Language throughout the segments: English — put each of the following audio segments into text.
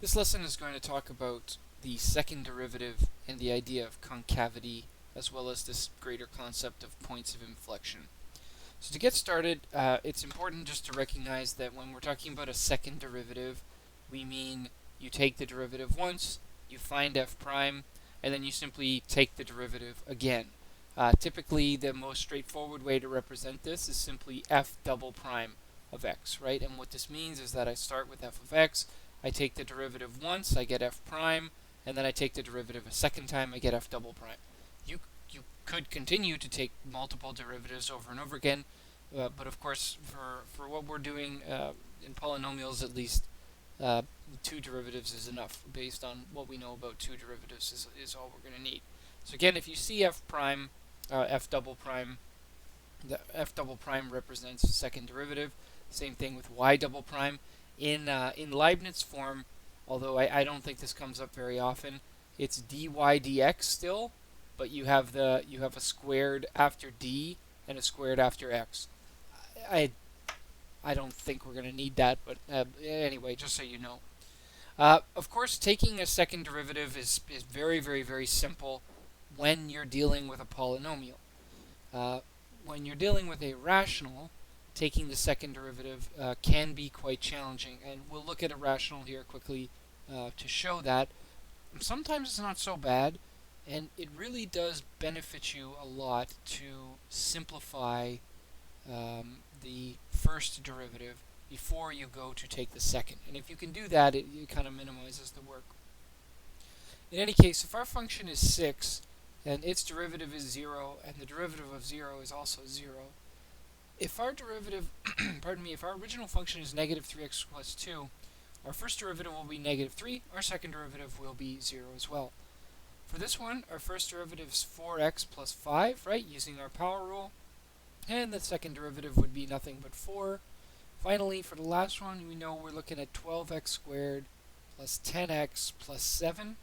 This lesson is going to talk about the second derivative and the idea of concavity, as well as this greater concept of points of inflection. So to get started, it's important just to recognize that when we're talking about a second derivative, we mean you take the derivative once, you find f prime, and then you simply take the derivative again. Typically, the most straightforward way to represent this is simply f double prime of x, right? And what this means is that I start with f of x, I take the derivative once, I get f prime, and then I take the derivative a second time, I get f double prime. You could continue to take multiple derivatives over and over again, but of course, for what we're doing in polynomials, at least, two derivatives is enough. Based on what we know about two derivatives is all we're going to need. So again, if you see f prime, f double prime, the f double prime represents the second derivative. Same thing with y double prime. In Leibniz form, although I don't think this comes up very often, it's dy dx still, but you have a squared after d and a squared after x. I don't think we're going to need that, but anyway, just so you know. Of course, taking a second derivative is very, very, very simple when you're dealing with a polynomial. When you're dealing with a rational, taking the second derivative can be quite challenging, and we'll look at a rational here quickly to show that. Sometimes it's not so bad, and it really does benefit you a lot to simplify the first derivative before you go to take the second. And if you can do that, it kind of minimizes the work. In any case, if our function is 6, and its derivative is 0, and the derivative of 0 is also 0, if our derivative, if our original function is negative 3x plus 2, our first derivative will be negative 3, our second derivative will be 0 as well. For this one, our first derivative is 4x plus 5, right, using our power rule, and the second derivative would be nothing but 4. Finally, for the last one, we know we're looking at 12x squared plus 10x plus 7,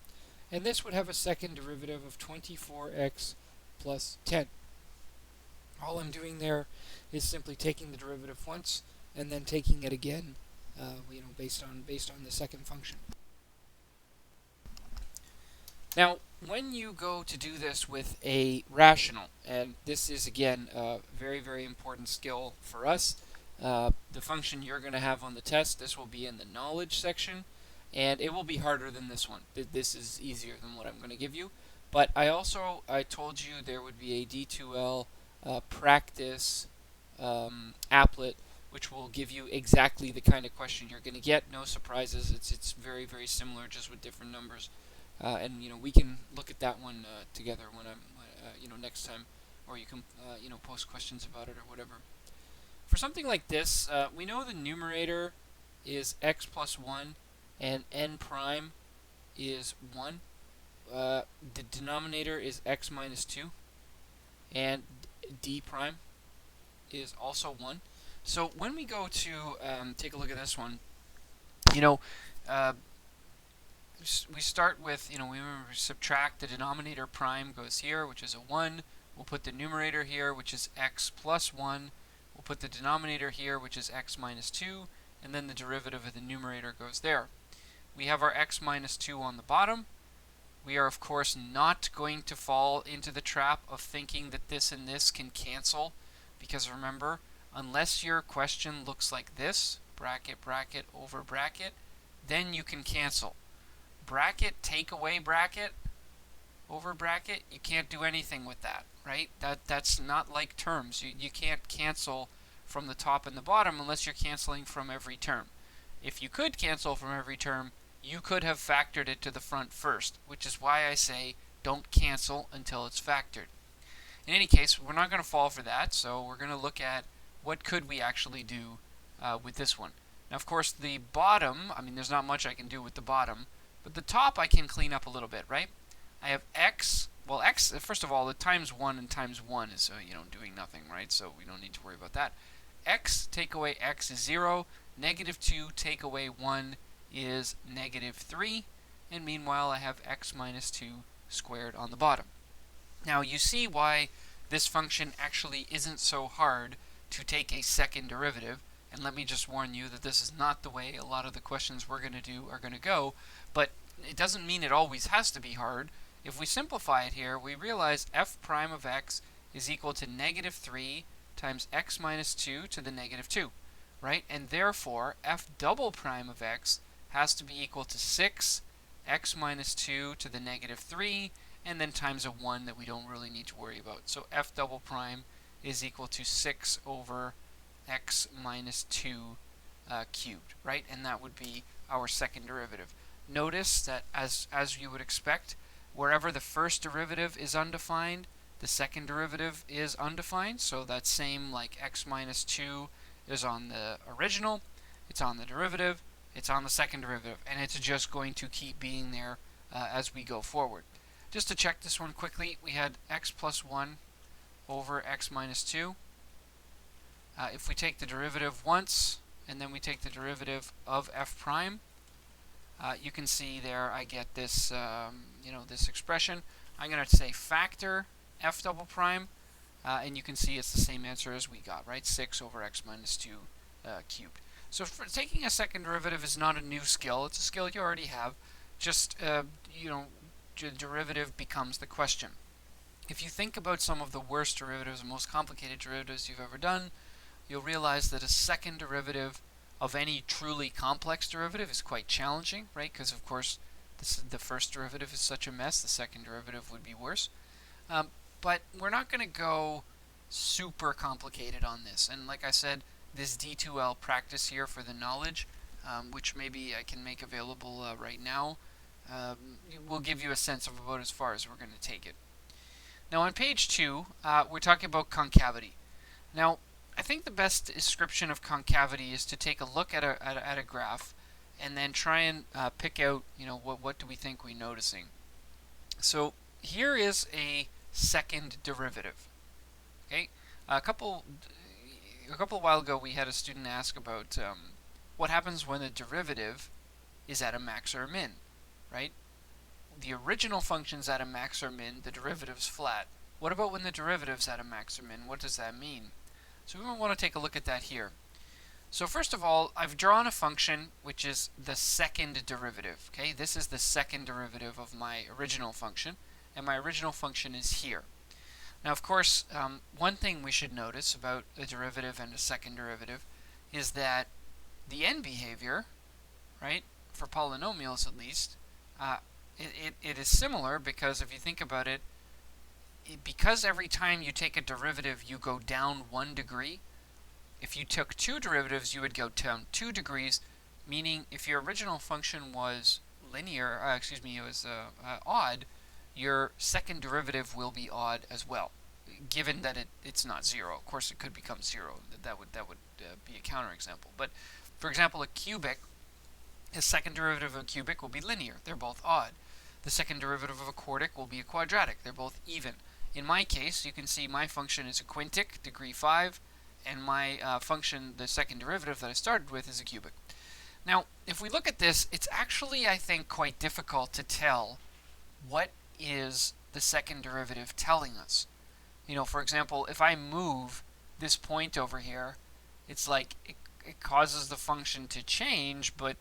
and this would have a second derivative of 24x plus 10. All I'm doing there is simply taking the derivative once and then taking it again, based on the second function. Now, when you go to do this with a rational, and this is again a very, very important skill for us, the function you're going to have on the test, this will be in the knowledge section, and it will be harder than this one. This is easier than what I'm going to give you, but I told you there would be a D2L practice applet, which will give you exactly the kind of question you're going to get. No surprises. It's very, very similar, just with different numbers. And we can look at that one together when I'm next time, or you can post questions about it or whatever. For something like this, we know the numerator is x plus 1 and n prime is 1. The denominator is x minus 2 and d prime is also 1. So when we go to take a look at this one, we start with, we subtract the denominator prime goes here, which is a 1. We'll put the numerator here, which is x plus 1. We'll put the denominator here, which is x minus 2, and then the derivative of the numerator goes there. We have our x minus 2 on the bottom. We are, of course, not going to fall into the trap of thinking that this and this can cancel, because remember, unless your question looks like this, bracket, bracket, over bracket, then you can cancel. Bracket, take away bracket, over bracket, you can't do anything with that, right? That's not like terms. You can't cancel from the top and the bottom unless you're canceling from every term. If you could cancel from every term, you could have factored it to the front first, which is why I say don't cancel until it's factored. In any case, we're not going to fall for that, so we're going to look at what could we actually do with this one. Now, of course, the bottom, there's not much I can do with the bottom, but the top I can clean up a little bit, right? I have x, x, first of all, the times 1 and times 1 is, doing nothing, right? So we don't need to worry about that. X take away x is 0, negative 2 take away 1 is negative 3, and meanwhile I have x minus 2 squared on the bottom. Now you see why this function actually isn't so hard to take a second derivative, And let me just warn you that this is not the way a lot of the questions we're going to do are going to go, but it doesn't mean it always has to be hard. If we simplify it here, we realize f prime of x is equal to negative 3 times x minus 2 to the negative 2, right? And therefore, f double prime of x has to be equal to 6 x minus 2 to the negative 3, and then times a 1 that we don't really need to worry about. So f double prime is equal to 6 over x minus 2 cubed, right? And that would be our second derivative. Notice that as you would expect, wherever the first derivative is undefined, the second derivative is undefined. So that same like x minus 2 is on the original, it's on the derivative, it's on the second derivative, and it's just going to keep being there as we go forward. Just to check this one quickly, we had x plus 1 over x minus 2. If we take the derivative once, and then we take the derivative of f prime, you can see there I get this, this expression. I'm going to say factor f double prime, and you can see it's the same answer as we got, right? 6 over x minus 2 cubed. So taking a second derivative is not a new skill. It's a skill you already have. Just, the derivative becomes the question. If you think about some of the worst derivatives, the most complicated derivatives you've ever done, you'll realize that a second derivative of any truly complex derivative is quite challenging, right? Because, of course, the first derivative is such a mess, the second derivative would be worse. But we're not going to go super complicated on this. And like I said, this D2L practice here for the knowledge, which maybe I can make available right now, will give you a sense of about as far as we're going to take it. Now on page 2, we're talking about concavity. Now, I think the best description of concavity is to take a look at a graph and then try and pick out, what do we think we're noticing. So here is a second derivative. Okay, a couple of while ago we had a student ask about what happens when the derivative is at a max or a min, right? The original function's at a max or min, the derivative's flat. What about when the derivative's at a max or min? What does that mean? So we want to take a look at that here. So first of all, I've drawn a function which is the second derivative. Okay, this is the second derivative of my original function, and my original function is here. Now, of course, one thing we should notice about a derivative and a second derivative is that the end behavior, right, for polynomials at least, it is similar because if you think about it, because every time you take a derivative you go down 1 degree, if you took 2 derivatives you would go down 2 degrees, meaning if your original function was linear, it was odd, your second derivative will be odd as well, given that it's not 0. Of course it could become 0, that would be a counterexample. But for example, a cubic, the second derivative of a cubic will be linear, they're both odd. The second derivative of a quartic will be a quadratic, they're both even. In my case, you can see my function is a quintic, degree 5, and my function, the second derivative that I started with, is a cubic. Now, if we look at this, it's actually, I think, quite difficult to tell what is the second derivative telling us. For example, if I move this point over here, it's like it causes the function to change, but,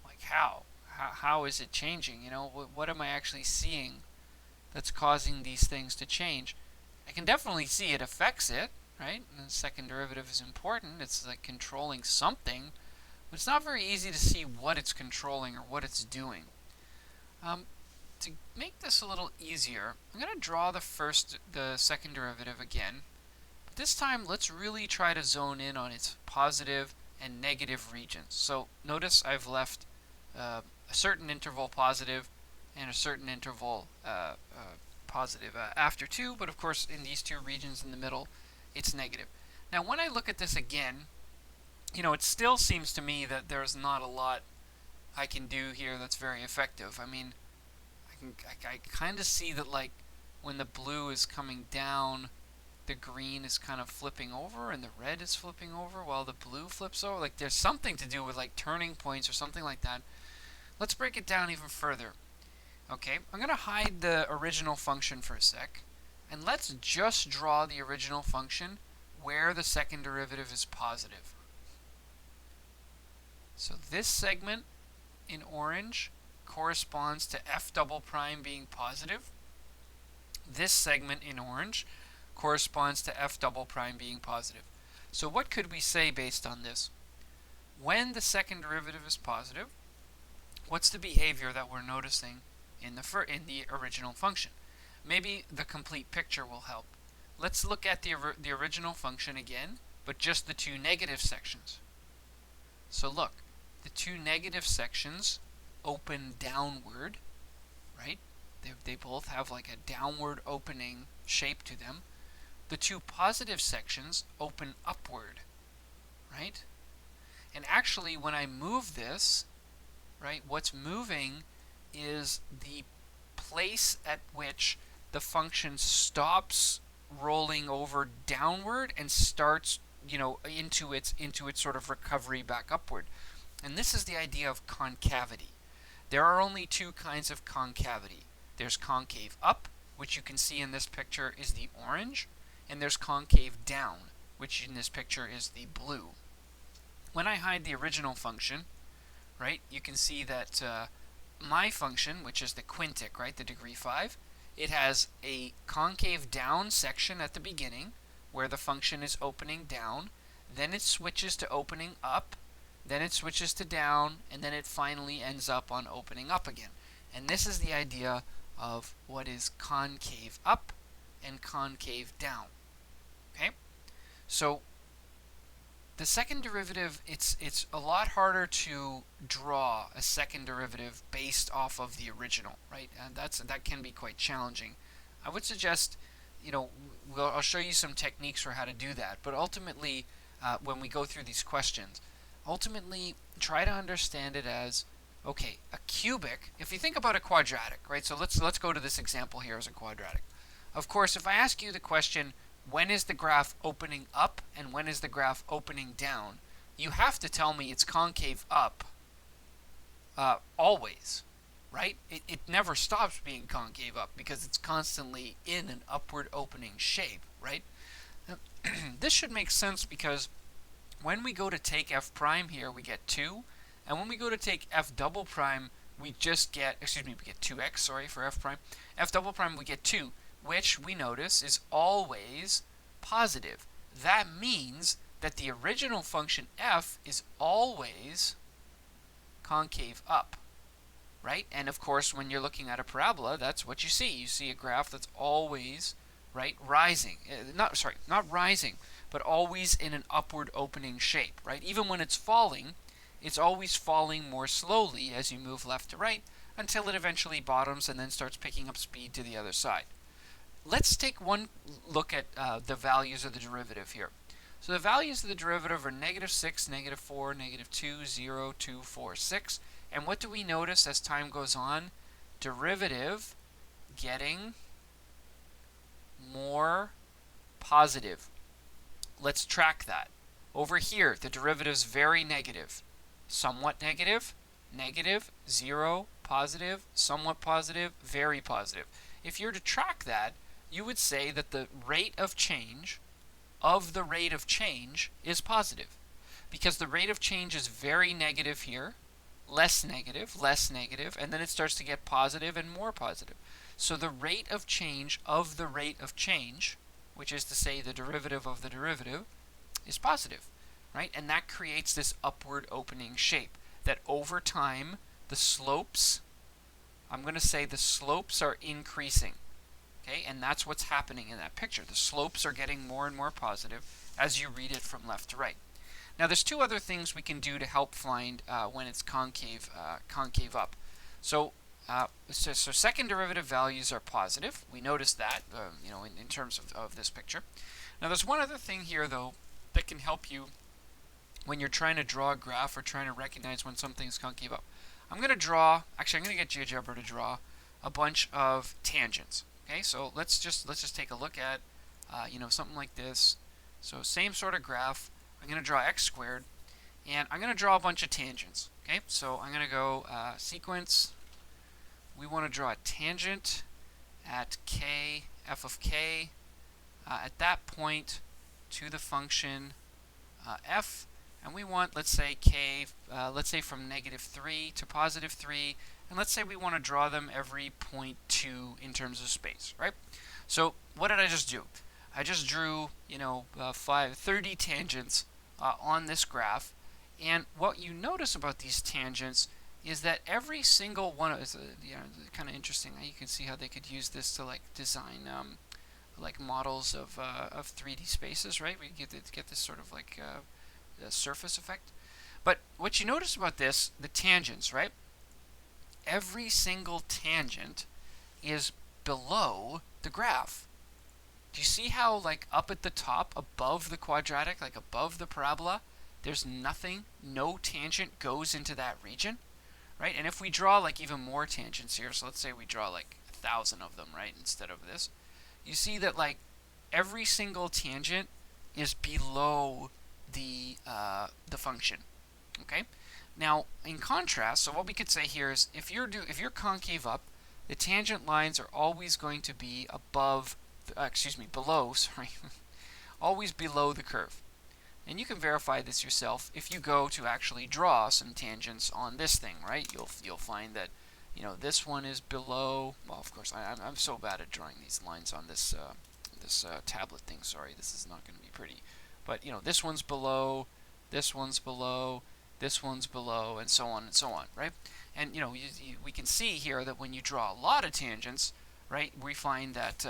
like how? How is it changing? What am I actually seeing that's causing these things to change? I can definitely see it affects it, right? And the second derivative is important. It's like controlling something, but it's not very easy to see what it's controlling or what it's doing. To make this a little easier, I'm going to draw the second derivative again. But this time, let's really try to zone in on its positive and negative regions. So notice I've left a certain interval positive and a certain interval positive after 2, but of course in these two regions in the middle it's negative. Now when I look at this again, it still seems to me that there's not a lot I can do here that's very effective. I mean, I kind of see that, like, when the blue is coming down, the green is kind of flipping over and the red is flipping over while the blue flips over. Like, there's something to do with like turning points or something like that. Let's break it down even further. Okay, I'm going to hide the original function for a sec, and let's just draw the original function where the second derivative is positive. So this segment in orange corresponds to f double prime being positive. This segment in orange corresponds to f double prime being positive. So what could we say based on this? When the second derivative is positive, what's the behavior that we're noticing in the original function? Maybe the complete picture will help. Let's look at the original function again, but just the two negative sections. So look, the two negative sections open downward, right? They both have like a downward opening shape to them. The two positive sections open upward, right? And actually, when I move this, right, what's moving is the place at which the function stops rolling over downward and starts, into its sort of recovery back upward. And this is the idea of concavity. There are only two kinds of concavity. There's concave up, which you can see in this picture is the orange, and there's concave down, which in this picture is the blue. When I hide the original function, right, you can see that my function, which is the quintic, right, the degree 5, it has a concave down section at the beginning where the function is opening down, then it switches to opening up, then it switches to down, and then it finally ends up on opening up again. And this is the idea of what is concave up and concave down. Okay? So the second derivative, it's a lot harder to draw a second derivative based off of the original, right? And that can be quite challenging. I would suggest, I'll show you some techniques for how to do that. But ultimately, when we go through these questions, ultimately try to understand it as, okay, a cubic. If you think about a quadratic, right? So let's go to this example here as a quadratic. Of course, if I ask you the question, when is the graph opening up and when is the graph opening down, you have to tell me it's concave up always, right? It never stops being concave up because it's constantly in an upward opening shape, right? Now, this should make sense because when we go to take f prime here, we get 2, and when we go to take f double prime, we just get, we get 2x, sorry, for f prime. F double prime, we get 2. Which we notice is always positive. That means that the original function f is always concave up, right? And of course, when you're looking at a parabola, that's what you see. You see a graph that's always, right, rising. Not rising, but always in an upward opening shape, right? Even when it's falling, it's always falling more slowly as you move left to right until it eventually bottoms and then starts picking up speed to the other side. Let's take one look at the values of the derivative here. So the values of the derivative are -6, -4, -2, 0, 2, 4, 6. And what do we notice as time goes on? Derivative getting more positive. Let's track that. Over here, the derivative is very negative. Somewhat negative, negative, 0, positive, somewhat positive, very positive. If you're to track that, you would say that the rate of change of the rate of change is positive. Because the rate of change is very negative here, less negative, and then it starts to get positive and more positive. So the rate of change of the rate of change, which is to say the derivative of the derivative, is positive, right? And that creates this upward opening shape that over time the slopes, I'm going to say the slopes are increasing. Okay, and that's what's happening in that picture. The slopes are getting more and more positive as you read it from left to right. Now, there's two other things we can do to help find when it's concave up. So second derivative values are positive. We noticed that, in terms of this picture. Now, there's one other thing here, though, that can help you when you're trying to draw a graph or trying to recognize when something is concave up. I'm going to get GeoGebra to draw a bunch of tangents. Okay, so let's just take a look at something like this. So same sort of graph. I'm going to draw x squared, and I'm going to draw a bunch of tangents. Okay, so I'm going to go sequence. We want to draw a tangent at k, f of k, at that point to the function f, and we want, let's say, k, let's say from -3 to +3, and let's say we want to draw them every 0.2 in terms of space, right? So what did I just do? I just drew, 30 tangents on this graph, and what you notice about these tangents is that every single one of it's kind of interesting. You can see how they could use this to like design like models of 3D spaces, right? We get this sort of like surface effect. But what you notice about this, the tangents, right? Every single tangent is below the graph. Do you see how, like, up at the top, above the quadratic, like above the parabola, there's nothing, no tangent goes into that region, right? And if we draw, like, even more tangents here, so let's say we draw, like, 1,000 of them, right, instead of this, you see that, like, every single tangent is below the function, okay? Now, in contrast, so what we could say here is, if you're concave up, the tangent lines are always going to be below, sorry, always below the curve. And you can verify this yourself if you go to actually draw some tangents on this thing, right? You'll find that, this one is below. Well, of course, I'm so bad at drawing these lines on this tablet thing. Sorry, this is not going to be pretty. But this one's below, this one's below, this one's below, and so on and so on, right? And we can see here that when you draw a lot of tangents, right, we find that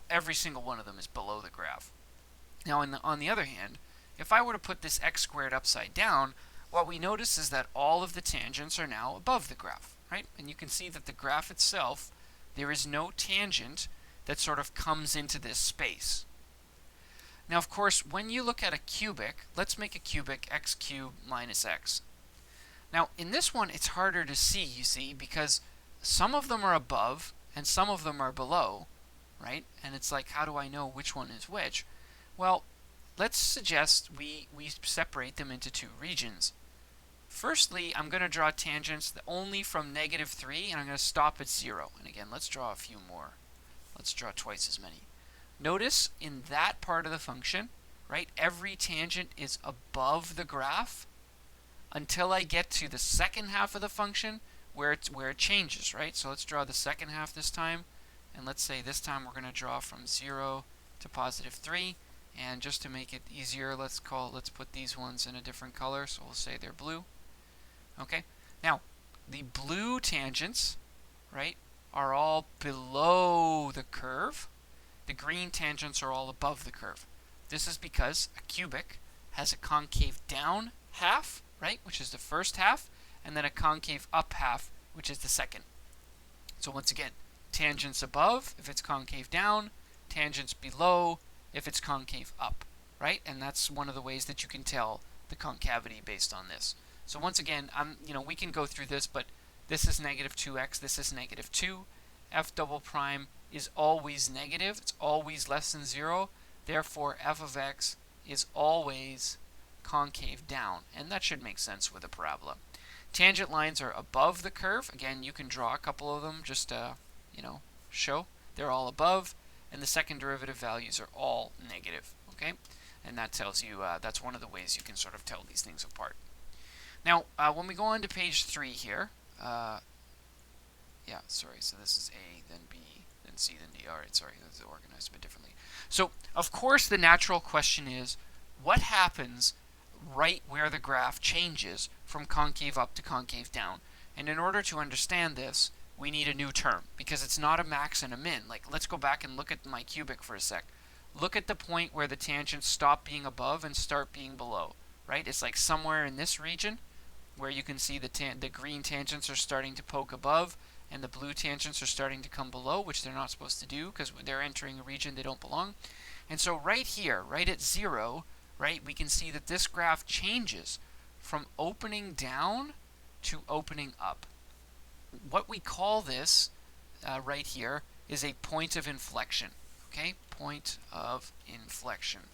every single one of them is below the graph. Now, on the other hand, if I were to put this x squared upside down, what we notice is that all of the tangents are now above the graph, right? And you can see that the graph itself, there is no tangent that sort of comes into this space. Now, of course, when you look at a cubic, let's make a cubic x cubed minus x. Now, in this one, it's harder to see, you see, because some of them are above and some of them are below, right? And it's like, how do I know which one is which? Well, let's suggest we separate them into two regions. Firstly, I'm going to draw tangents only from -3, and I'm going to stop at 0. And again, let's draw a few more. Let's draw twice as many. Notice in that part of the function, right, every tangent is above the graph until I get to the second half of the function where it changes, right? So let's draw the second half this time, and let's say this time we're going to draw from 0 to +3. And just to make it easier, let's put these ones in a different color, so we'll say they're blue. Okay, now the blue tangents, right, are all below the curve. The green tangents are all above the curve. This is because a cubic has a concave down half, right, which is the first half, and then a concave up half, which is the second. So once again, tangents above if it's concave down, tangents below if it's concave up, right? And that's one of the ways that you can tell the concavity based on this. So once again, we can go through this, but this is -2x, this is -2. F double prime is always negative. It's always less than 0. Therefore, f of x is always concave down. And that should make sense with a parabola. Tangent lines are above the curve. Again, you can draw a couple of them just to, show. They're all above. And the second derivative values are all negative, okay? And that tells you, that's one of the ways you can sort of tell these things apart. Now, when we go on to page 3 here, so this is A, then B, then C, then D. All right, sorry, this is organized a bit differently. So, of course, the natural question is, what happens right where the graph changes from concave up to concave down? And in order to understand this, we need a new term, because it's not a max and a min. Like, let's go back and look at my cubic for a sec. Look at the point where the tangents stop being above and start being below, right? It's like somewhere in this region where you can see the green tangents are starting to poke above and the blue tangents are starting to come below, which they're not supposed to do because they're entering a region they don't belong. And so right here, right at 0, right, we can see that this graph changes from opening down to opening up. What we call this right here is a point of inflection. Okay, point of inflection.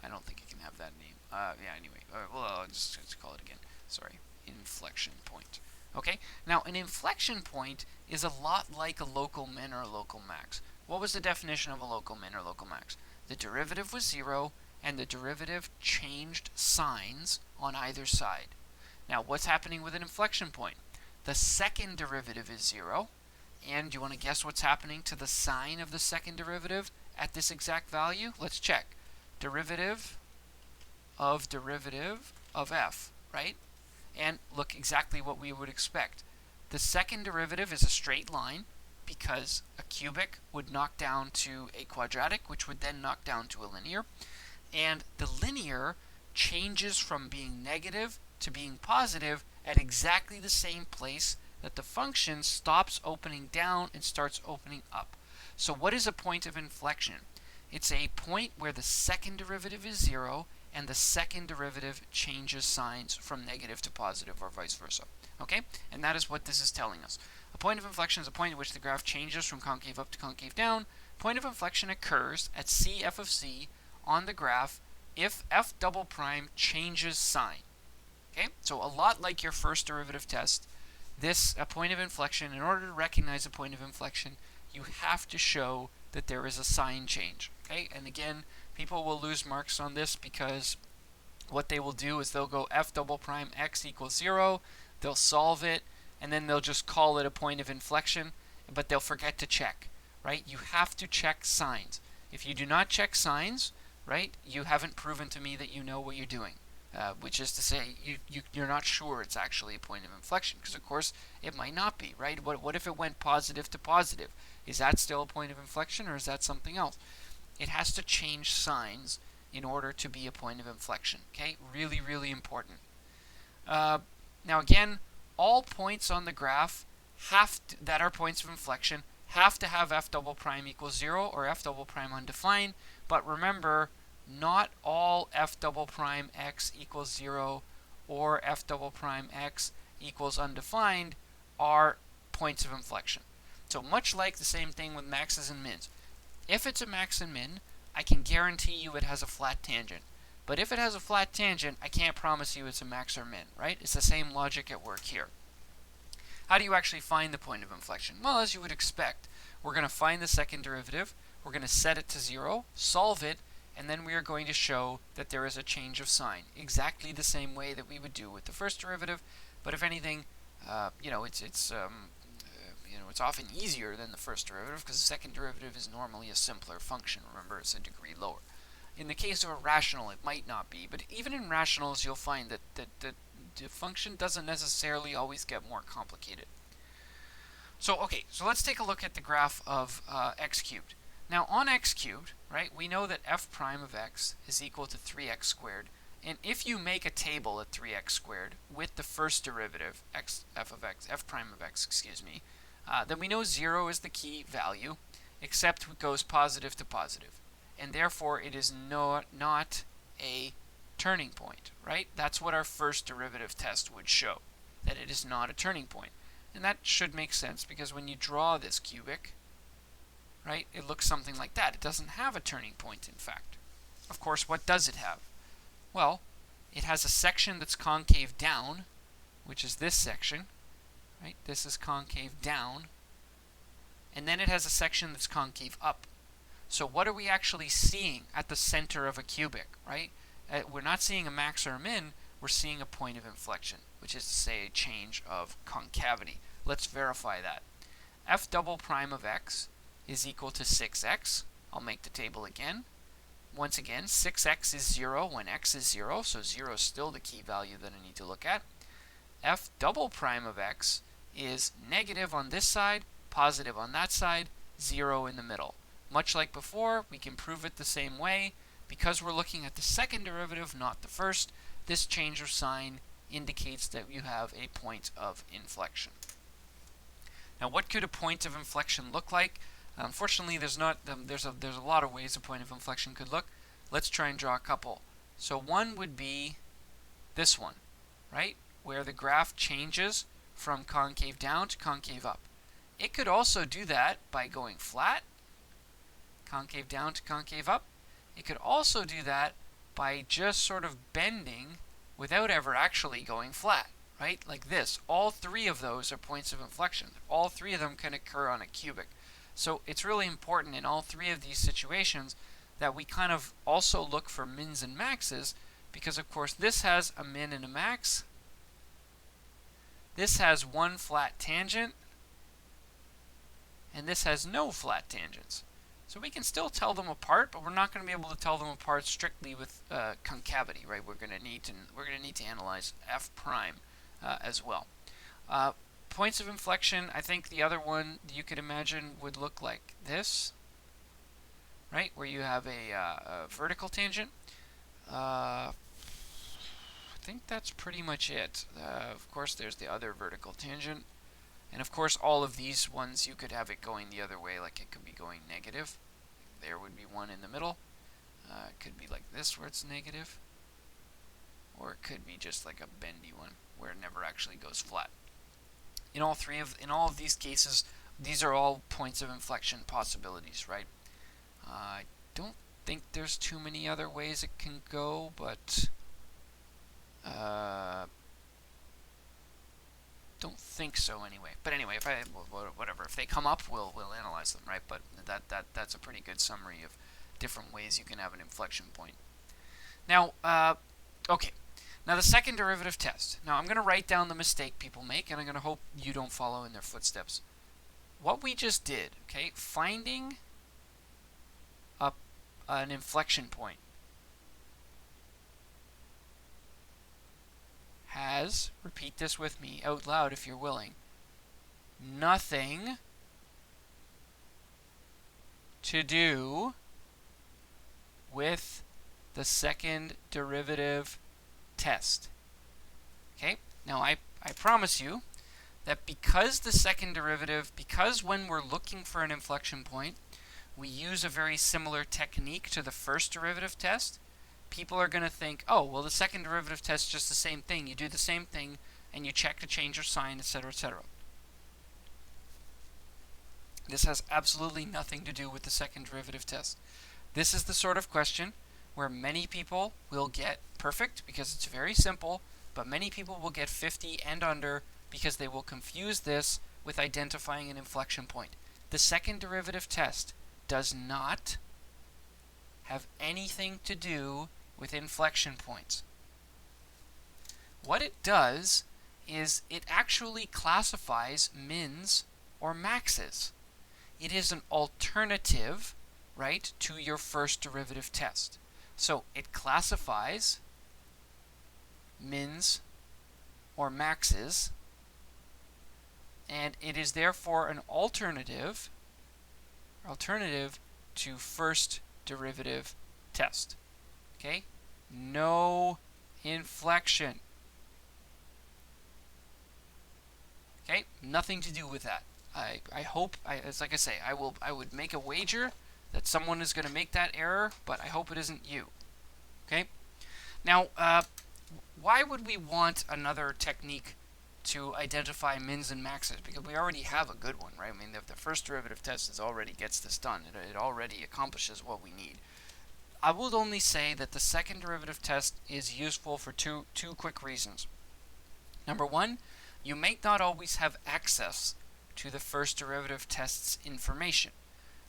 I don't think it can have that name. Anyway, well, I'll just call it again. Sorry, inflection point. Okay, now an inflection point is a lot like a local min or a local max. What was the definition of a local min or local max? The derivative was 0, and the derivative changed signs on either side. Now, what's happening with an inflection point? The second derivative is 0, and do you want to guess what's happening to the sign of the second derivative at this exact value? Let's check. Derivative of f, right? And look exactly what we would expect. The second derivative is a straight line because a cubic would knock down to a quadratic, which would then knock down to a linear. And the linear changes from being negative to being positive at exactly the same place that the function stops opening down and starts opening up. So what is a point of inflection? It's a point where the second derivative is 0 and the second derivative changes signs from negative to positive or vice versa. Okay? And that is what this is telling us. A point of inflection is a point at which the graph changes from concave up to concave down. Point of inflection occurs at c f of c on the graph if f double prime changes sign. Okay? So a lot like your first derivative test, this a point of inflection, in order to recognize a point of inflection, you have to show that there is a sign change. Okay? And again, people will lose marks on this because what they will do is they'll go f double prime x equals 0, they'll solve it, and then they'll just call it a point of inflection, but they'll forget to check, right? You have to check signs. If you do not check signs, right, you haven't proven to me that you know what you're doing, which is to say you're not sure it's actually a point of inflection, because of course it might not be, right? What if it went positive to positive? Is that still a point of inflection, or is that something else? It has to change signs in order to be a point of inflection. Okay, really, really important. Now again, all points on the graph that are points of inflection have to have f double prime equals 0 or f double prime undefined. But remember, not all f double prime x equals 0 or f double prime x equals undefined are points of inflection. So much like the same thing with maxes and mins. If it's a max and min, I can guarantee you it has a flat tangent. But if it has a flat tangent, I can't promise you it's a max or min, right? It's the same logic at work here. How do you actually find the point of inflection? Well, as you would expect, we're going to find the second derivative, we're going to set it to 0, solve it, and then we are going to show that there is a change of sign, exactly the same way that we would do with the first derivative. But if anything, it's often easier than the first derivative because the second derivative is normally a simpler function. Remember, it's a degree lower. In the case of a rational, it might not be, but even in rationals, you'll find that the function doesn't necessarily always get more complicated. So let's take a look at the graph of x cubed. Now, on x cubed, right, we know that f prime of x is equal to 3x squared. And if you make a table at 3x squared with the first derivative, f prime of x, then we know 0 is the key value, except it goes positive to positive. And therefore, it is not a turning point, right? That's what our first derivative test would show, that it is not a turning point. And that should make sense because when you draw this cubic, right, it looks something like that. It doesn't have a turning point, in fact. Of course, what does it have? Well, it has a section that's concave down, which is this section, right? This is concave down. And then it has a section that's concave up. So what are we actually seeing at the center of a cubic, right? We're not seeing a max or a min, we're seeing a point of inflection, which is to say a change of concavity. Let's verify that. F double prime of x is equal to 6x. I'll make the table again. Once again, 6x is 0 when x is 0, so 0 is still the key value that I need to look at. F double prime of x is negative on this side, positive on that side, 0 in the middle. Much like before, we can prove it the same way. Because we're looking at the second derivative, not the first, this change of sign indicates that you have a point of inflection. Now, what could a point of inflection look like? Unfortunately, there's a lot of ways a point of inflection could look. Let's try and draw a couple. So one would be this one, right? Where the graph changes from concave down to concave up. It could also do that by going flat, concave down to concave up. It could also do that by just sort of bending without ever actually going flat, right? Like this. All three of those are points of inflection. All three of them can occur on a cubic. So it's really important in all three of these situations that we kind of also look for mins and maxes, because of course this has a min and a max. This has one flat tangent, and this has no flat tangents. So we can still tell them apart, but we're not going to be able to tell them apart strictly with concavity, right? We're going to need to analyze f prime as well. Points of inflection, I think the other one you could imagine would look like this, right? Where you have a vertical tangent. I think that's pretty much it. Of course, there's the other vertical tangent. And of course, all of these ones, you could have it going the other way, like it could be going negative. There would be one in the middle. It could be like this, where it's negative. Or it could be just like a bendy one, where it never actually goes flat. In all of these cases, these are all points of inflection possibilities, right? I don't think there's too many other ways it can go, but don't think so anyway. But anyway, if they come up, we'll analyze them, right? But that's a pretty good summary of different ways you can have an inflection point. Now, okay. Now the second derivative test. Now I'm going to write down the mistake people make, and I'm going to hope you don't follow in their footsteps. What we just did, okay, finding an inflection point has, repeat this with me out loud if you're willing, nothing to do with the second derivative test. Okay? Now I promise you that because the second derivative, because when we're looking for an inflection point, we use a very similar technique to the first derivative test, people are going to think, oh, well, the second derivative test is just the same thing. You do the same thing, and you check to change your sign, etc., etc. This has absolutely nothing to do with the second derivative test. This is the sort of question where many people will get perfect because it's very simple, but many people will get 50 and under because they will confuse this with identifying an inflection point. The second derivative test does not have anything to do with inflection points. What it does is it actually classifies mins or maxes. It is an alternative, right, to your first derivative test. So it classifies mins or maxes, and it is therefore an alternative to first derivative test. Okay? No inflection. Okay? Nothing to do with that. I hope, it's like I say, I would make a wager that someone is going to make that error, but I hope it isn't you. Okay? Now, why would we want another technique to identify mins and maxes? Because we already have a good one, right? I mean, the first derivative test already gets this done. It already accomplishes what we need. I would only say that the second derivative test is useful for two quick reasons. Number one, you may not always have access to the first derivative test's information,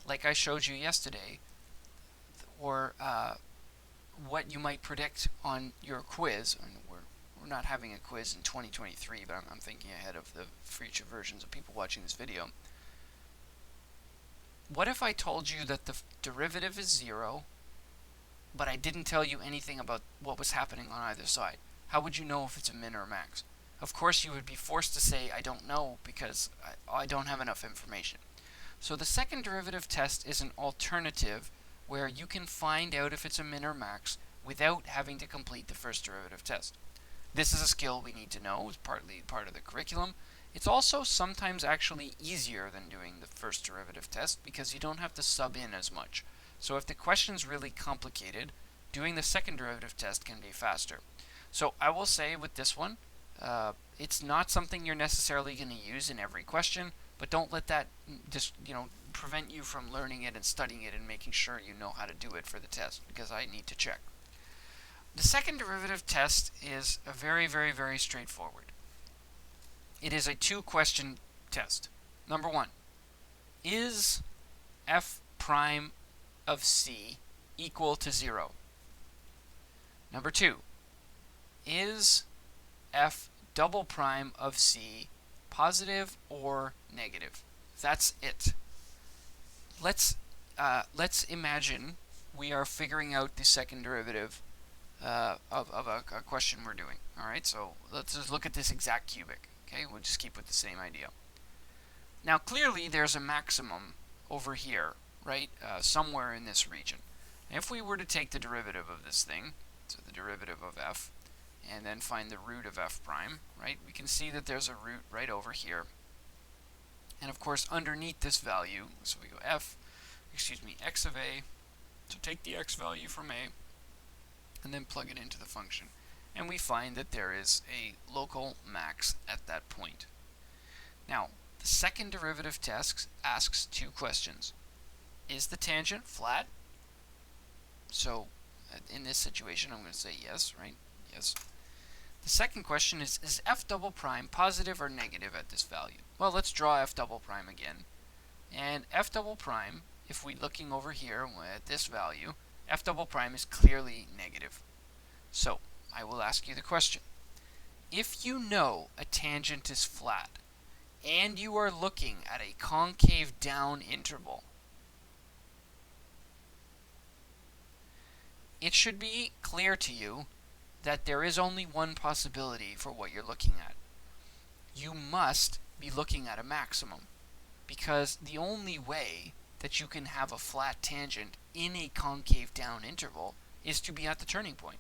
like I showed you yesterday, or what you might predict on your quiz. And we're not having a quiz in 2023, but I'm thinking ahead of the future versions of people watching this video. What if I told you that the derivative is 0, but I didn't tell you anything about what was happening on either side? How would you know if it's a min or a max? Of course, you would be forced to say, I don't know, because I don't have enough information. So the second derivative test is an alternative where you can find out if it's a min or max without having to complete the first derivative test. This is a skill we need to know. It's partly part of the curriculum. It's also sometimes actually easier than doing the first derivative test because you don't have to sub in as much. So if the question's really complicated, doing the second derivative test can be faster. So I will say with this one, it's not something you're necessarily going to use in every question, but don't let that just prevent you from learning it and studying it and making sure you know how to do it for the test, because I need to check. The second derivative test is a very, very, very straightforward. It is a 2-question test. Number 1, is f prime of c equal to 0? Number 2, is f double prime of c positive or negative? That's it. Let's imagine we are figuring out the second derivative of a question we're doing. All right, so let's just look at this exact cubic. Okay, we'll just keep with the same idea. Now, clearly, there's a maximum over here, right, somewhere in this region. And if we were to take the derivative of this thing, so the derivative of f, and then find the root of f prime, right, we can see that there's a root right over here. And of course, underneath this value, so we go x of a, so take the x value from a, and then plug it into the function. And we find that there is a local max at that point. Now, the second derivative test asks two questions. Is the tangent flat? So, in this situation, I'm going to say yes, right? Yes. The second question is f double prime positive or negative at this value? Well, let's draw f double prime again. And f double prime, if we're looking over here at this value, f double prime is clearly negative. So, I will ask you the question. If you know a tangent is flat, and you are looking at a concave down interval, it should be clear to you that there is only one possibility for what you're looking at. You must be looking at a maximum, because the only way that you can have a flat tangent in a concave down interval is to be at the turning point.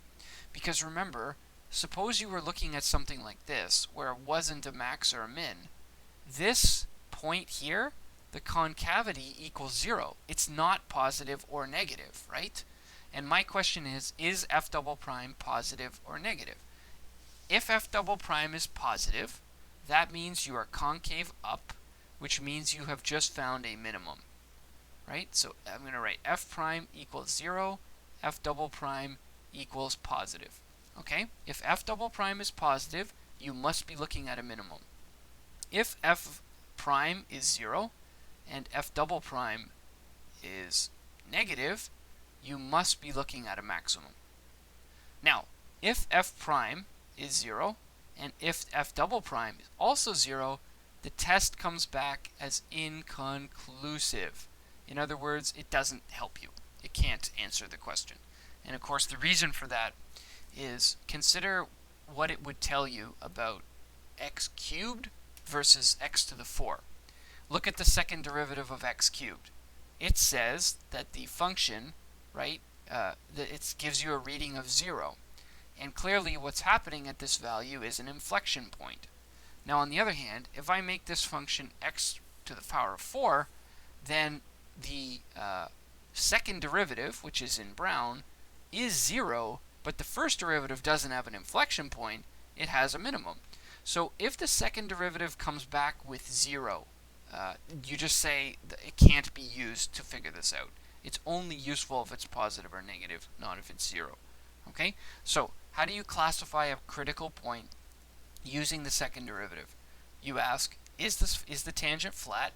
Because remember, suppose you were looking at something like this, where it wasn't a max or a min. This point here, the concavity equals 0. It's not positive or negative, right? And my question is f double prime positive or negative? If f double prime is positive, that means you are concave up, which means you have just found a minimum, right? So I'm going to write f prime equals 0, f double prime equals positive. Okay? If f double prime is positive, you must be looking at a minimum. If f prime is 0 and f double prime is negative, you must be looking at a maximum. Now, if f prime is 0 and if f double prime is also 0, the test comes back as inconclusive. In other words, it doesn't help you. It can't answer the question. And of course, the reason for that is consider what it would tell you about x cubed versus x to the 4. Look at the second derivative of x cubed. It says that the function, right, that it gives you a reading of 0. And clearly what's happening at this value is an inflection point. Now on the other hand, if I make this function x to the power of 4, then the second derivative, which is in brown, is 0, but the first derivative doesn't have an inflection point, it has a minimum. So if the second derivative comes back with 0, you just say that it can't be used to figure this out. It's only useful if it's positive or negative, not if it's 0. Okay? So how do you classify a critical point using the second derivative? You ask, is the tangent flat?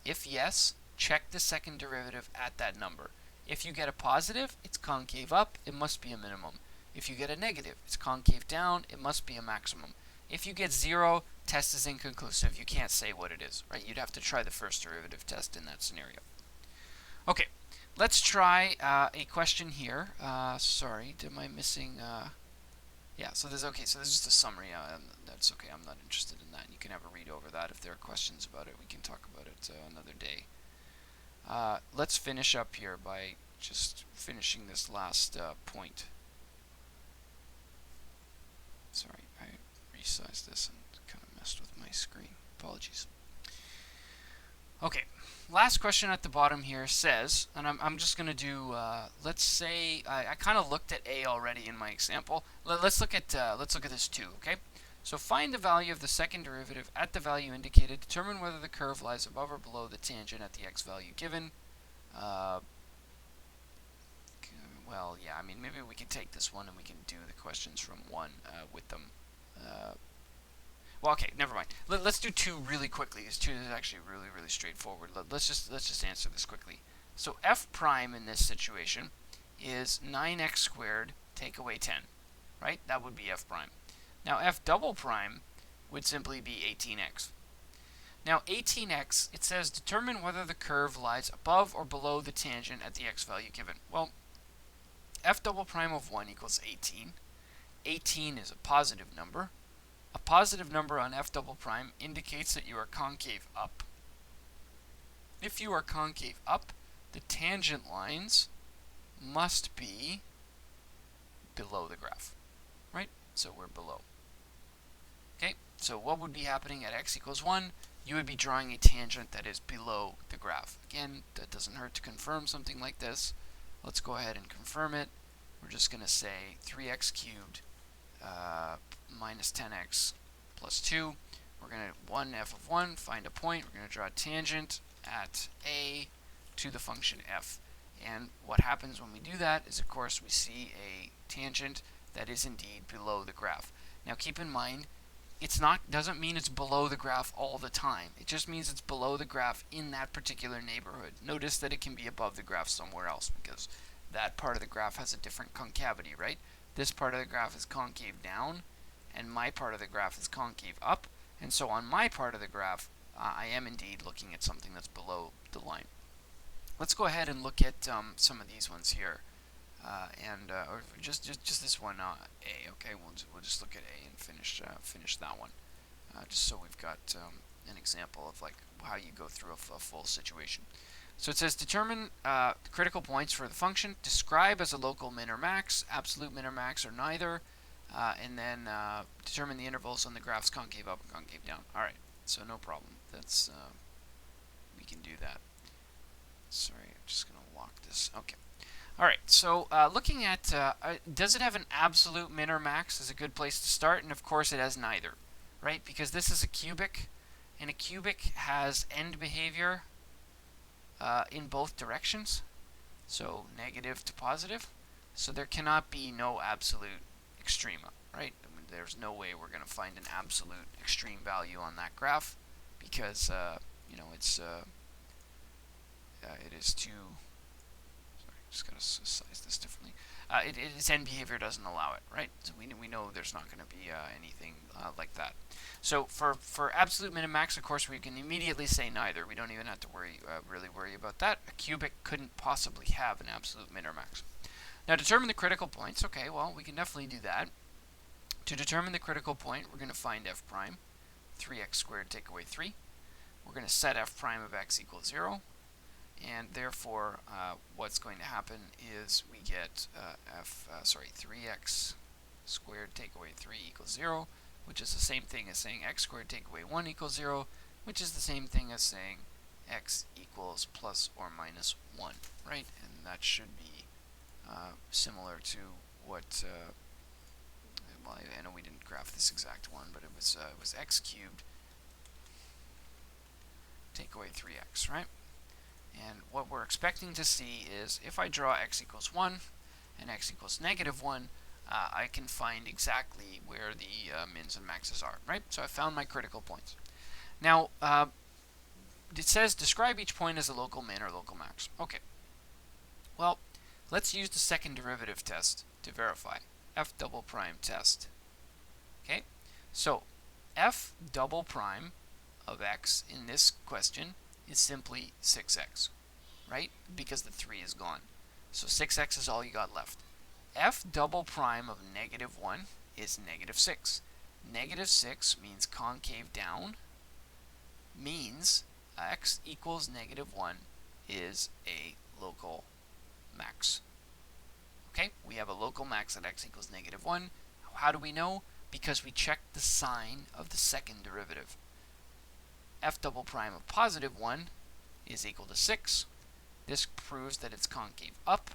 If yes, check the second derivative at that number. If you get a positive, it's concave up, it must be a minimum. If you get a negative, it's concave down, it must be a maximum. If you get 0, test is inconclusive. You can't say what it is, right? You'd have to try the first derivative test in that scenario. Okay, let's try a question here. Sorry, am I missing? Yeah, so this is just a summary. That's okay. I'm not interested in that. You can have a read over that. If there are questions about it, we can talk about it another day. Let's finish up here by just finishing this last point. Sorry, I resized this and kind of messed with my screen. Apologies. Okay, last question at the bottom here says, and I'm just going to do, let's say, I kind of looked at A already in my example. Let's look at this too, okay? So find the value of the second derivative at the value indicated. Determine whether the curve lies above or below the tangent at the x value given. Well, yeah, I mean, maybe we can take this one and we can do the questions from 1 with them. Well, okay, never mind. Let's do 2 really quickly. This 2 is actually really straightforward. Let's just answer this quickly. So f prime in this situation is 9x squared take away 10, right? That would be f prime. Now f double prime would simply be 18x. Now 18x, it says determine whether the curve lies above or below the tangent at the x value given. Well, f double prime of 1 equals 18. 18 is a positive number. A positive number on f double prime indicates that you are concave up. If you are concave up, the tangent lines must be below the graph, right? So we're below. Okay, so what would be happening at x equals 1? You would be drawing a tangent that is below the graph. Again, that doesn't hurt to confirm something like this. Let's go ahead and confirm it. We're just going to say 3x cubed minus 10x plus 2. We're going to 1f of 1, find a point. We're going to draw a tangent at a to the function f. And what happens when we do that is, of course, we see a tangent that is indeed below the graph. Now keep in mind, doesn't mean it's below the graph all the time. It just means it's below the graph in that particular neighborhood. Notice that it can be above the graph somewhere else because that part of the graph has a different concavity, right? This part of the graph is concave down, and my part of the graph is concave up. And so on my part of the graph, I am indeed looking at something that's below the line. Let's go ahead and look at some of these ones here, or just this one, A. Okay, we'll just look at A and finish that one, just so we've got an example of like how you go through a full situation. So it says determine the critical points for the function. Describe as a local min or max, absolute min or max, or neither, and then determine the intervals on the graphs concave up and concave down. All right, so no problem. That's we can do that. Sorry, I'm just going to lock this. Okay. All right, so looking at, does it have an absolute min or max is a good place to start, and of course it has neither, right? Because this is a cubic, and a cubic has end behavior in both directions, so negative to positive, so there cannot be no absolute extrema, right? I mean, there's no way we're going to find an absolute extreme value on that graph because, you know, it's... it is too. Sorry, just gotta size this differently. Its end behavior doesn't allow it, right? So we know there's not going to be anything like that. So for absolute min and max, of course, we can immediately say neither. We don't even have to really worry about that. A cubic couldn't possibly have an absolute min or max. Now determine the critical points. Okay, well we can definitely do that. To determine the critical point, we're going to find f prime. 3x squared take away 3. We're going to set f prime of x equals 0. And therefore, what's going to happen is we get 3x squared take away 3 equals 0, which is the same thing as saying x squared take away 1 equals 0, which is the same thing as saying x equals plus or minus 1, right? And that should be similar to what, well, I know we didn't graph this exact one, but it was x cubed take away 3x, right? And what we're expecting to see is if I draw x equals 1 and x equals negative 1, I can find exactly where the mins and maxes are, right? So I found my critical points. Now, it says describe each point as a local min or local max. Okay. Well, let's use the second derivative test to verify. F double prime test. Okay? So, f double prime of x in this question is simply 6x, right? Because the 3 is gone. So 6x is all you got left. F double prime of negative 1 is negative 6. Negative 6 means concave down, means x equals negative 1 is a local max. Okay, we have a local max at x equals negative 1. How do we know? Because we checked the sign of the second derivative. F double prime of positive 1 is equal to 6. This proves that it's concave up,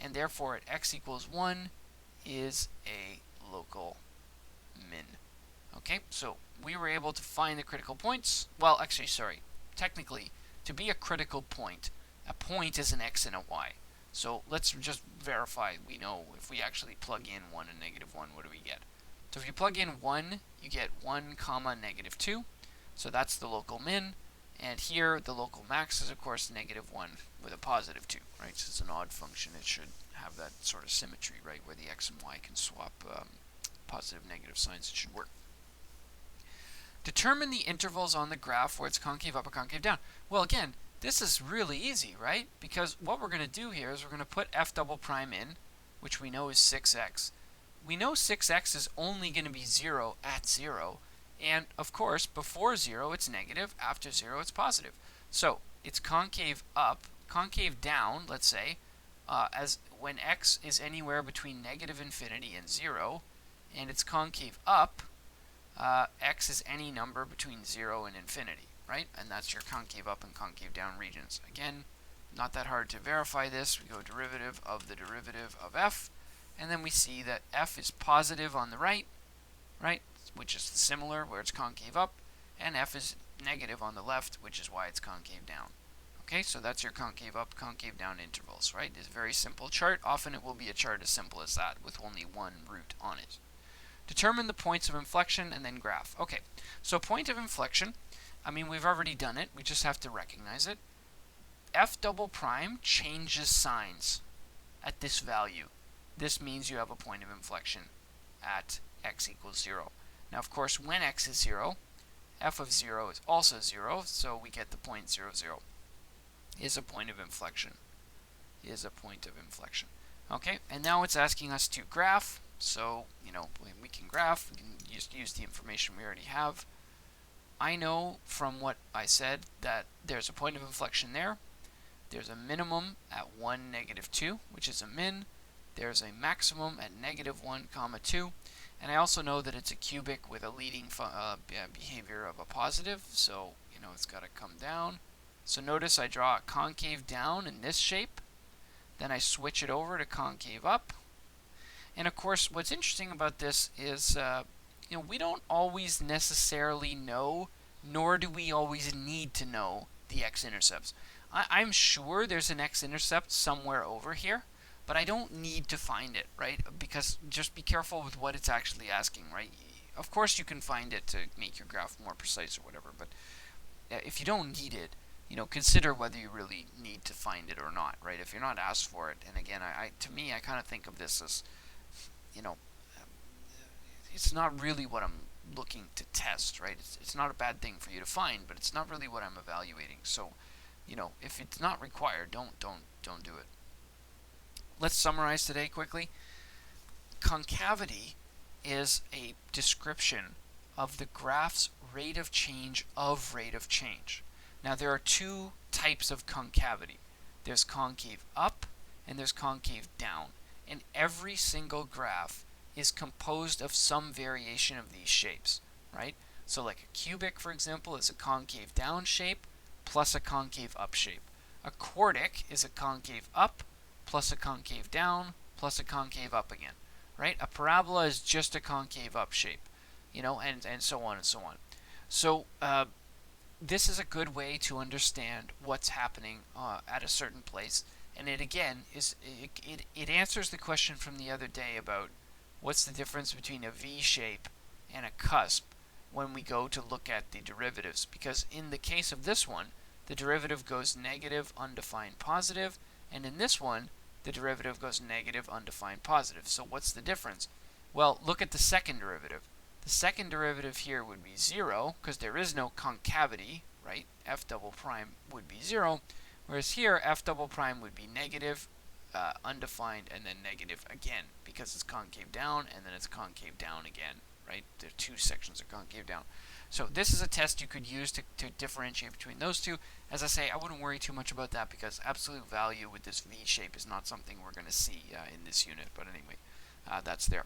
and therefore at x equals 1 is a local min. Okay, so we were able to find the critical points. Well, actually, sorry. Technically, to be a critical point, a point is an x and a y. So let's just verify we know if we actually plug in 1 and negative 1, what do we get? So if you plug in 1, you get 1 comma negative 2. So that's the local min. And here, the local max is, of course, -1 with a +2, right? So it's an odd function. It should have that sort of symmetry, right, where the x and y can swap positive, negative signs. It should work. Determine the intervals on the graph where it's concave up or concave down. Well, again, this is really easy, right? Because what we're going to do here is we're going to put f double prime in, which we know is 6x. We know 6x is only going to be 0 at 0. And, of course, before 0, it's negative. After 0, it's positive. So, it's concave up, concave down, let's say, as when x is anywhere between -infinity and 0. And it's concave up, x is any number between 0 and infinity, right? And that's your concave up and concave down regions. Again, not that hard to verify this. We go derivative of the derivative of f, and then we see that f is positive on the right, which is similar where it's concave up, and f is negative on the left, which is why it's concave down. Okay, so that's your concave up, concave down intervals, right? It's a very simple chart. Often it will be a chart as simple as that with only one root on it. Determine the points of inflection and then graph. Okay, so point of inflection, I mean, we've already done it. We just have to recognize it. F double prime changes signs at this value. This means you have a point of inflection at x equals 0. Now, of course, when x is 0, f of 0 is also 0, so we get the point 0, 0 is a point of inflection. Okay, and now it's asking us to graph. So, we can graph, we can just use the information we already have. I know from what I said that there's a point of inflection there. There's a minimum at 1, -2, which is a min. There's a maximum at -1, 2. And I also know that it's a cubic with a leading behavior of a positive. So, it's got to come down. So notice I draw a concave down in this shape. Then I switch it over to concave up. And of course, what's interesting about this is, we don't always necessarily know, nor do we always need to know the x-intercepts. I'm sure there's an x-intercept somewhere over here, but I don't need to find it, right? Because just be careful with what it's actually asking, right? Of course, you can find it to make your graph more precise or whatever, but if you don't need it, consider whether you really need to find it or not, right? If you're not asked for it, and again, to me, I kind of think of this as, it's not really what I'm looking to test, right? It's not a bad thing for you to find, but it's not really what I'm evaluating. So, if it's not required, don't do it. Let's summarize today quickly. Concavity is a description of the graph's rate of change of rate of change. Now, there are two types of concavity. There's concave up and there's concave down. And every single graph is composed of some variation of these shapes, right? So like a cubic, for example, is a concave down shape plus a concave up shape. A quartic is a concave up plus a concave down plus a concave up again, right? A parabola is just a concave up shape, and so on and so on. So this is a good way to understand what's happening at a certain place. And it again it answers the question from the other day about what's the difference between a V shape and a cusp when we go to look at the derivatives. Because in the case of this one, the derivative goes negative, undefined, positive, and in this one, the derivative goes negative, undefined, positive. So what's the difference? Well, look at the second derivative. The second derivative here would be 0, because there is no concavity, right? F double prime would be 0. Whereas here, f double prime would be negative, undefined, and then negative again, because it's concave down, and then it's concave down again, right? The two sections are concave down. So this is a test you could use to differentiate between those two. As I say, I wouldn't worry too much about that, because absolute value with this V shape is not something we're going to see in this unit. But anyway, that's there.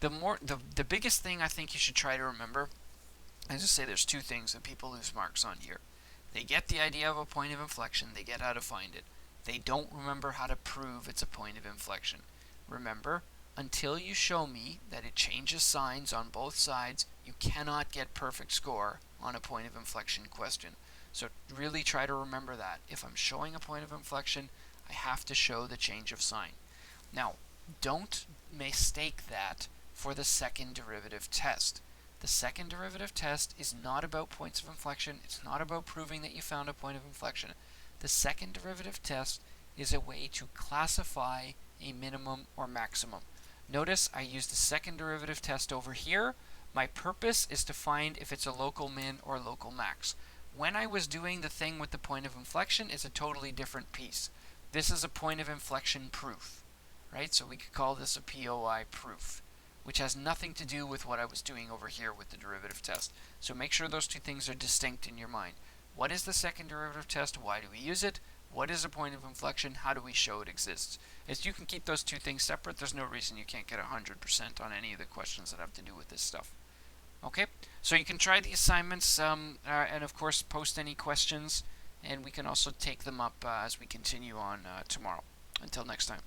The biggest thing I think you should try to remember, as I say, there's two things that people lose marks on here. They get the idea of a point of inflection, they get how to find it. They don't remember how to prove it's a point of inflection. Remember, until you show me that it changes signs on both sides, you cannot get perfect score on a point of inflection question. So really try to remember that. If I'm showing a point of inflection, I have to show the change of sign. Now, don't mistake that for the second derivative test. The second derivative test is not about points of inflection. It's not about proving that you found a point of inflection. The second derivative test is a way to classify a minimum or maximum. Notice I used the second derivative test over here. My purpose is to find if it's a local min or local max. When I was doing the thing with the point of inflection, it's a totally different piece. This is a point of inflection proof, right? So we could call this a POI proof, which has nothing to do with what I was doing over here with the derivative test. So make sure those two things are distinct in your mind. What is the second derivative test? Why do we use it? What is a point of inflection? How do we show it exists? If you can keep those two things separate, there's no reason you can't get 100% on any of the questions that have to do with this stuff. Okay, so you can try the assignments and of course post any questions, and we can also take them up as we continue on tomorrow. Until next time.